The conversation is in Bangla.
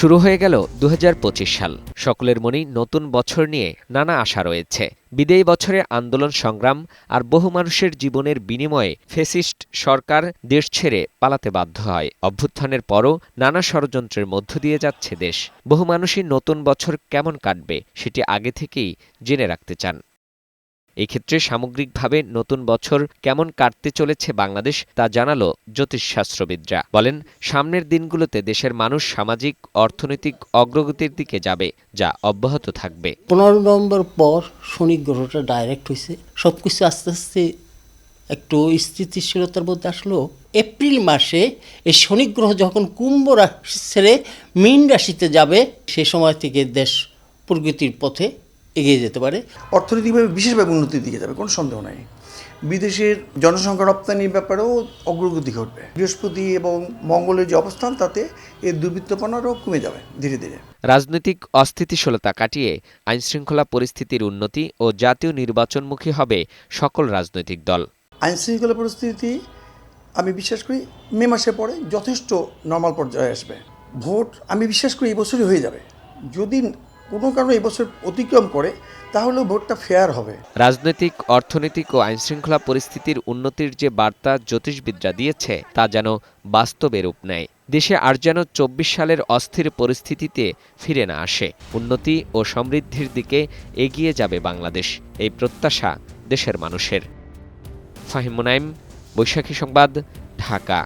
শুরু হয়ে গেল ২০২৫ সাল। সকলের মনেই নতুন বছর নিয়ে নানা আশা রয়েছে। বিদায়ী বছরে আন্দোলন সংগ্রাম আর বহু মানুষের জীবনের বিনিময়ে ফ্যাসিস্ট সরকার দেশ ছেড়ে পালাতে বাধ্য হয়। অভ্যুত্থানের পরও নানা ষড়যন্ত্রের মধ্য দিয়ে যাচ্ছে দেশ। বহু মানুষই নতুন বছর কেমন কাটবে সেটি আগে থেকেই জেনে রাখতে চান। এক্ষেত্রে সামগ্রিকভাবে নতুন বছর কেমন কাটতে চলেছে বাংলাদেশ তা জানালো জ্যোতিষশাস্ত্রবিদরা। বলেন, সামনের দিনগুলোতে দেশের মানুষ সামাজিক অর্থনৈতিক অগ্রগতির দিকে যাবে, যা অব্যাহত থাকবে। 15 নভেম্বর পর শনি গ্রহটা ডাইরেক্ট হয়েছে, সবকিছু আস্তে আস্তে একটু স্থিতিশীলতার মধ্যে আসলো। এপ্রিল মাসে এই শনি গ্রহ যখন কুম্ভ রাশি ছেড়ে মীন রাশিতে যাবে, সে সময় থেকে দেশ প্রগতির পথে এগিয়ে যেতে পারে। অর্থনৈতিকভাবে বিশেষভাবে উন্নতির দিকে যাবে, কোনো সন্দেহ নাই। বিদেশের জনসংখ্যা রপ্তানির ব্যাপারেও অগ্রগতি ঘটবে। বৃহস্পতি এবং মঙ্গলের যে অবস্থান, তাতে এর দুর্বৃত্তপনারও কমে যাবে ধীরে ধীরে। রাজনৈতিক অস্থিতিশীলতা কাটিয়ে আইনশৃঙ্খলা পরিস্থিতির উন্নতি ও জাতীয় নির্বাচনমুখী হবে সকল রাজনৈতিক দল। আইনশৃঙ্খলা পরিস্থিতি আমি বিশ্বাস করি মে মাসের পরে যথেষ্ট নর্মাল পর্যায়ে আসবে। ভোট আমি বিশ্বাস করি এই বছরই হয়ে যাবে। যদি কোনো কারণে এই বছর অতিক্রম করে, তাহলে ভোটটা ফেয়ার হবে। রাজনৈতিক, অর্থনৈতিক ও আইনশৃঙ্খলা পরিস্থিতির উন্নতির যে বার্তা জ্যোতিষবিদরা দিয়েছে তা যেন বাস্তবে রূপ নেয়। দেশে আর যেন ২৪ সালের অস্থির পরিস্থিতিতে ফিরে না আসে। উন্নতি ও সমৃদ্ধির দিকে এগিয়ে যাবে বাংলাদেশ, এই প্রত্যাশা দেশের মানুষের। ফাহিম মুনাইম, বৈশাখী সংবাদ, ঢাকা।